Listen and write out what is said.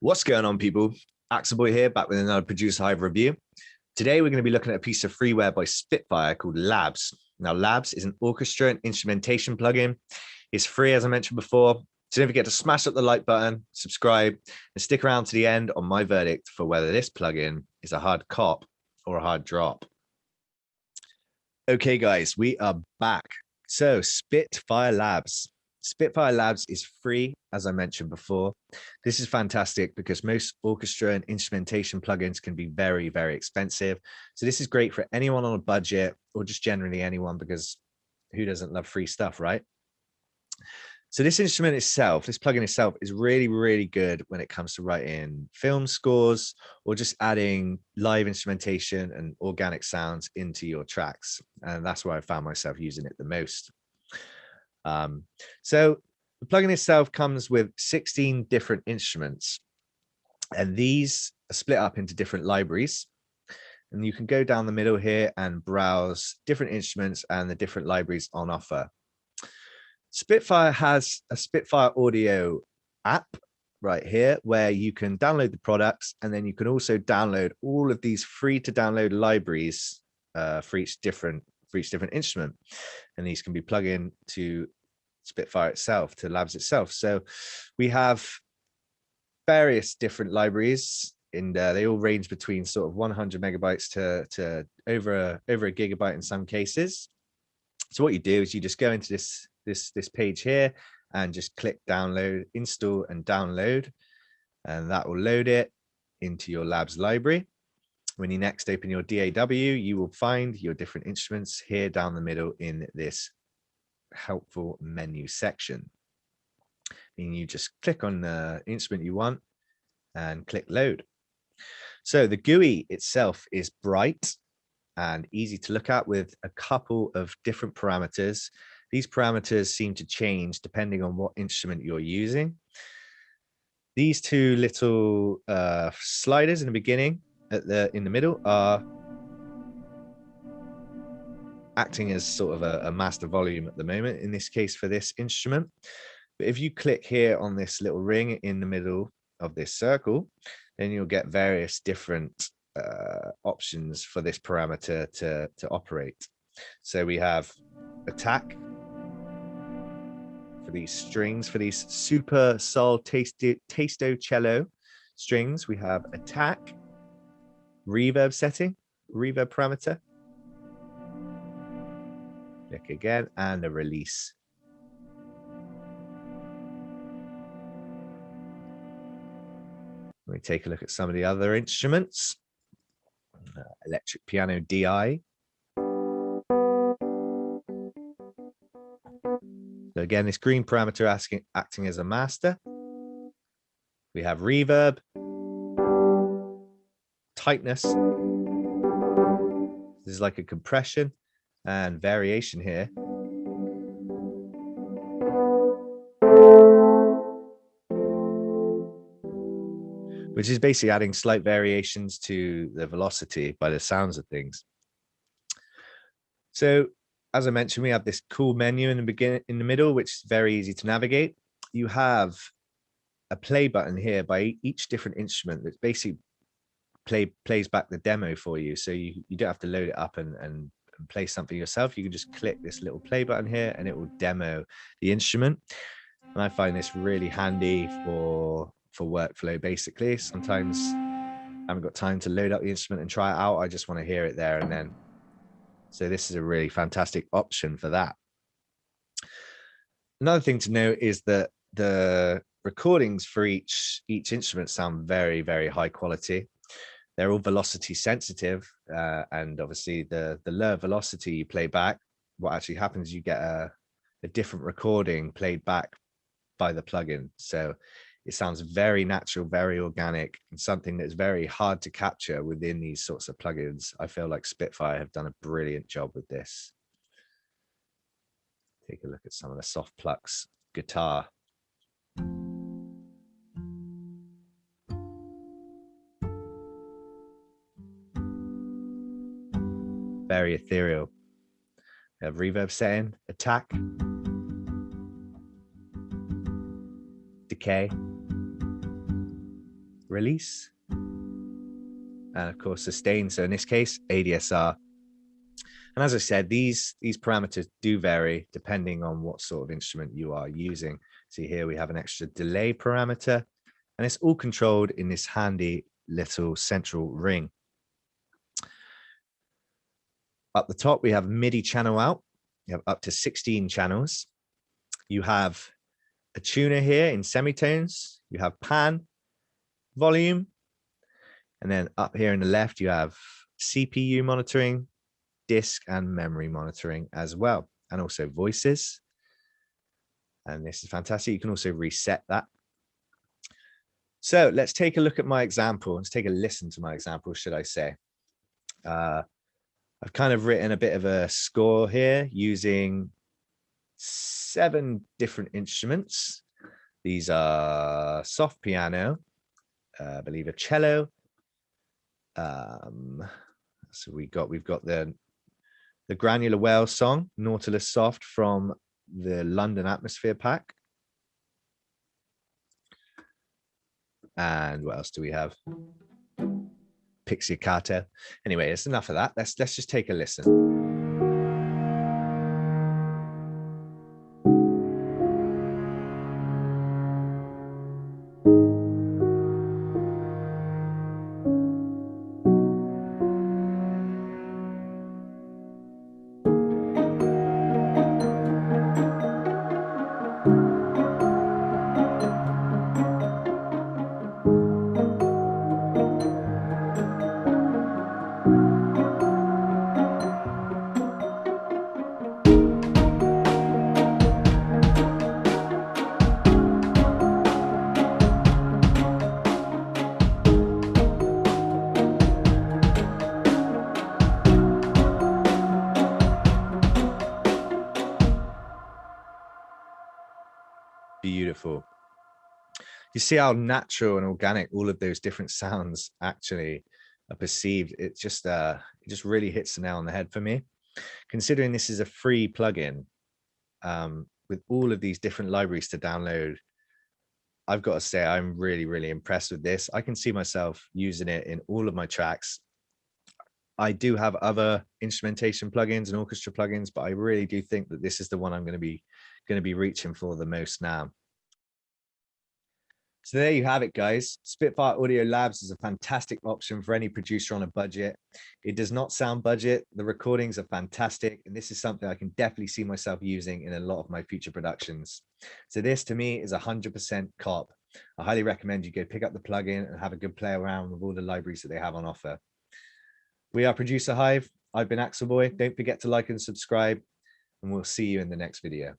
What's going on, people? Axelboy here, back with another Producer Hive review. Today, we're going to be looking at a piece of freeware by Spitfire called Labs. Now, Labs is an orchestra and instrumentation plugin. It's free, as I mentioned before. So don't forget to smash up the like button, subscribe, and stick around to the end on my verdict for whether this plugin is a hard cop or a hard drop. Okay, guys, we are back. So Spitfire Labs. Spitfire Labs is free, as I mentioned before. This is fantastic because most orchestra and instrumentation plugins can be very, very expensive. So this is great for anyone on a budget or just generally anyone, because who doesn't love free stuff, right? So this instrument itself, this plugin itself is really, really good when it comes to writing film scores or just adding live instrumentation and organic sounds into your tracks. And that's where I found myself using it the most. So the plugin itself comes with 16 different instruments, and these are split up into different libraries. And you can go down the middle here and browse different instruments and the different libraries on offer. Spitfire has a Spitfire Audio app right here where you can download the products, and then you can also download all of these free to download libraries for each different instrument, and these can be plugged in to Spitfire itself, to Labs itself. So we have various different libraries in there. They all range between sort of 100 megabytes to over a gigabyte in some cases. So what you do is you just go into this page here and just click download, install and download, and that will load it into your Labs library. When you next open your DAW, you will find your different instruments here down the middle in this helpful menu section. And you just click on the instrument you want and click load. So the GUI itself is bright and easy to look at with a couple of different parameters. These parameters seem to change depending on what instrument you're using. These two little sliders in the beginning, in the middle, are acting as sort of a master volume at the moment, in this case for this instrument. But if you click here on this little ring in the middle of this circle, then you'll get various different options for this parameter to operate. So we have attack for these strings, for these super sol tasto cello strings. We have attack, reverb setting, reverb parameter. Click again, and a release. Let me take a look at some of the other instruments. Electric piano DI. So again, this green parameter acting as a master. We have reverb, tightness. This is like a compression, and variation here. Which is basically adding slight variations to the velocity by the sounds of things. So as I mentioned, we have this cool menu in the middle, which is very easy to navigate. You have a play button here by each different instrument that basically plays back the demo for you. So you don't have to load it up and play something yourself. You can just click this little play button here and it will demo the instrument. And I find this really handy for workflow. Basically, sometimes I haven't got time to load up the instrument and try it out. I just want to hear it there and then. So this is a really fantastic option for that. Another thing to note is that the recordings for each instrument sound very, very high quality. They're all velocity sensitive, and obviously the lower velocity you play back, what actually happens, you get a different recording played back by the plugin. So it sounds very natural, very organic, and something that's very hard to capture within these sorts of plugins. I feel like Spitfire have done a brilliant job with this. Take a look at some of the soft plucks guitar. Very ethereal. We have reverb setting, attack, decay, release, and of course sustain. So in this case, ADSR. And as I said, these parameters do vary depending on what sort of instrument you are using. See here we have an extra delay parameter, and it's all controlled in this handy little central ring. Up the top, we have MIDI channel out. You have up to 16 channels. You have a tuner here in semitones. You have pan, volume, and then up here in the left, you have CPU monitoring, disk and memory monitoring as well, and also voices. And this is fantastic. You can also reset that. So let's take a look at my example. Let's take a listen to my example, should I say. I've kind of written a bit of a score here using 7 different instruments. These are soft piano, I believe a cello. So we've got the Granular Whale song, Nautilus Soft, from the London Atmosphere pack. And what else do we have? Pizzicato. Anyway, it's enough of that. Let's just take a listen. Beautiful. You see how natural and organic all of those different sounds actually are perceived. It just really hits the nail on the head for me. Considering this is a free plugin with all of these different libraries to download, I've got to say I'm really, really impressed with this. I can see myself using it in all of my tracks. I do have other instrumentation plugins and orchestra plugins, but I really do think that this is the one I'm going to be reaching for the most now. So there you have it, guys. Spitfire Audio Labs is a fantastic option for any producer on a budget. It does not sound budget. The recordings are fantastic, and this is something I can definitely see myself using in a lot of my future productions. So this to me is 100% cop. I highly recommend you go pick up the plugin and have a good play around with all the libraries that they have on offer. We are Producer Hive. I've been Axel Boy. Don't forget to like and subscribe, and we'll see you in the next video.